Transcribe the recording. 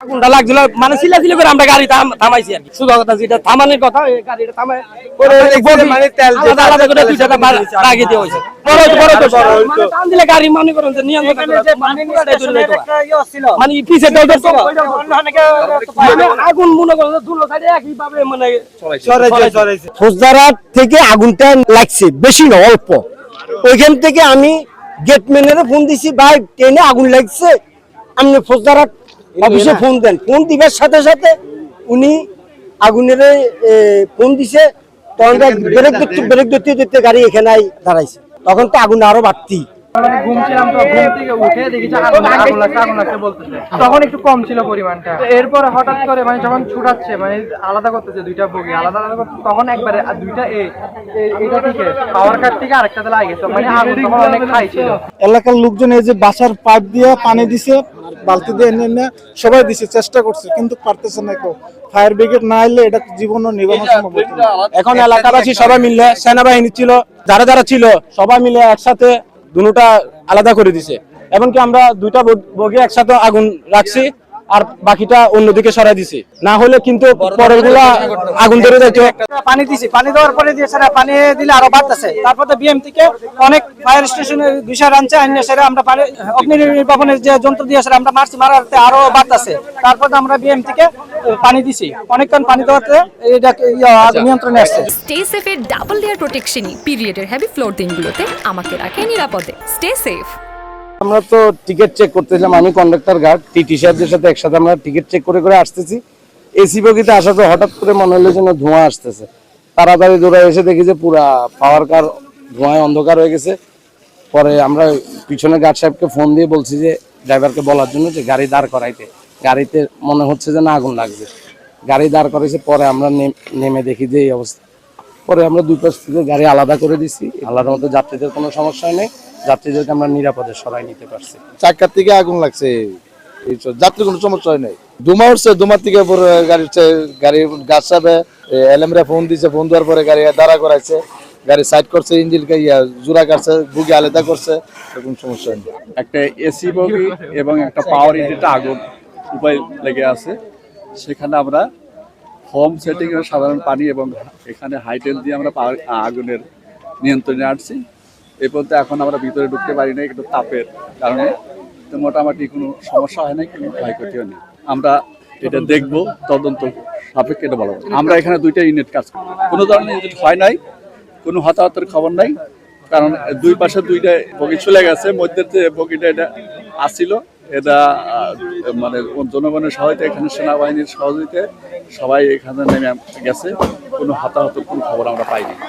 আগুনটা লাগছিল মানে চিল্লাচিল্লি করে আমরা গাড়ি থামাইছি আর কি। শুধু কথা যেটা থামানোর কথা এই গাড়িটা থামায় করে মানে তেল আলাদা আলাদা করে দুইটা লাগিয়ে দেওয়া হয়েছে। বড় তো মানে টান দিলে গাড়ি মনে করেন যে নিয়ন্ত্রণ মানে পিছে আগুন মনে করেন দুটো সাইডে একইভাবে মানে ছড়াইছে। ফৌজদারহাট থেকে আগুনটা লাগছে, বেশি না অল্প। ওইখান থেকে আমি গেটম্যানের ফোন দিছি, ভাই ট্রেনে আগুন লাগছে, আপনি ফৌজদারহাট অফিসে ফোন দেন। ফোন দিবার সাথে সাথে উনি আগুনের ফোন দিছে, তখন ব্রেক ধরতে গাড়ি এখানে দাঁড়াইছে। তখন তো আগুন আরো বাড়তি। ঘুমছিলাম তো, ঘুম থেকে উঠে দেখি যে আগুন লাগছে বলতেছে। তখন একটু কম ছিল পরিমাণটা। এরপরে হঠাৎ করে মানে যখন ছুটাচ্ছে মানে আলাদা করতেছে দুইটা বগি আলাদা করতে, তখন একবারে দুইটা এইটা থেকে পাওয়ার কাট থেকে আরেকটাতে লাগে গেছে। মানে আগুন তখন অনেক হাই ছিল। এলাকার লোকজন এই যে বাসার পাইপ দিয়ে পানি দিছে, বালতি দিয়ে এনে সবাই দিছে, চেষ্টা করছে, কিন্তু পারতেছে না কেউ। ফায়ার ব্রিগেড না এলে এটা জীবনও নিবানো সম্ভব হতো না। এখন এলাকাবাসী সবাই মিলে, সেনাবাহিনী ছিল, যারা যারা ছিল সবাই মিলে একসাথে দুটোটা আলাদা করে দিছে। এমনকি আমরা দুইটা বগি একসাথে আগুন রাখছি আর বাকিটা অন্যদিকে সরাই দিছি, না হলে কিন্তু পরের গুলা আগুন ধরে যাইতো। পানি দিছি, পানি দেওয়ার পরে দিয়ে সেটা পানি দিলে আরো বাড়তেছে। তারপরে বিএম থেকে অনেক ফায়ার স্টেশনের বিষয় আনছে, আইনে সেটা আমরা অগ্নি নির্বাপনের যে যন্ত্র দিয়ে সেটা আমরা মারছি, মারাতে আরো বাড়তেছে। তারপরে আমরা বিএম থেকে পানি দিছি, অনেকক্ষণ পানি দেওয়াতে এটা নিয়ন্ত্রণে আসছে। স্টে সেফের ডাবল লেয়ার প্রোটেকশনই পিরিয়ডের হেভি ফ্লোর দিনগুলোতে আমাকে রাখে নিরাপদে। Stay safe. আমরা তো টিকিট চেক করতেছিলাম, আমি কন্ডাক্টর গার্ড টিটি সাহেবদের সাথে একসাথে আমরা টিকিট চেক করে করে আসতেছি। এসি বগিতে আসার পর হঠাৎ করে মনে হলো যেন ধোঁয়া আসতেছে। তাড়াতাড়ি দৌড়ে এসে দেখি যে পুরা পাওয়ার কার ধোঁয়ায় অন্ধকার হয়ে গেছে। পরে আমরা পিছনে গার্ড সাহেবকে ফোন দিয়ে বলছি যে ড্রাইভারকে বলার জন্য যে গাড়ি দাঁড় করাইতে, গাড়িতে মনে হচ্ছে যে না আগুন লাগছে। গাড়ি দাঁড় করাইছে, পরে আমরা নেমে দেখি যে এই অবস্থা। পরে আমরা দুই পাশ থেকে গাড়ি আলাদা করে দিছি, আলাদার মতো যাত্রীদের কোনো সমস্যা নেই, যাত্রীদেরকে আমরা নিরাপদে সরাই নিতে পারছি। চাকার থেকে আগুন লাগছে, যাত্রী কোনো সমস্যা হয় নাই। ধুমা উঠছে, ধুমার থেকে গাড়ির গাছ সাহেব এলএমরা ফোন দিছে, ফোন দেওয়ার পরে গাড়ি দাঁড়া করাইছে, গাড়ি সাইড করছে, ইঞ্জিনকে জোড়া কাটছে, বুগি আলাদা করছে, এরকম সমস্যা হয়নি। একটা এসি বগি এবং একটা পাওয়ার ইঞ্জিনটা আগুন উপায় লেগে আছে, সেখানে আমরা হোম সেটিং এর সাধারণ পানি এবং এখানে হাইটেল দিয়ে আমরা আগুনের নিয়ন্ত্রণে আসছি। এ পর্যন্ত এখন আমরা ভিতরে ঢুকতে পারি না একটু তাপের কারণে, তো মোটামুটি কোনো সমস্যা হয় নাই, কোনো ক্ষয়ক্ষতিও নেই। আমরা এটা দেখবো, তদন্ত সাপেক্ষে এটা বলা হবে। আমরা এখানে দুইটা ইউনিট কাজ করি, কোনো ধরনের ইউনিট হয় নাই, কোনো হতাহতের খবর নাই, কারণ দুই পাশে দুইটা বগি চলে গেছে। মধ্যে যে বগিটা এটা আসছিল, এটা মানে জনগণের সহায়তা, এখানে সেনাবাহিনীর সহযোগিতায় সবাই এখানে নেমে গেছে, কোনো হতাহতের কোনো খবর আমরা পাইনি।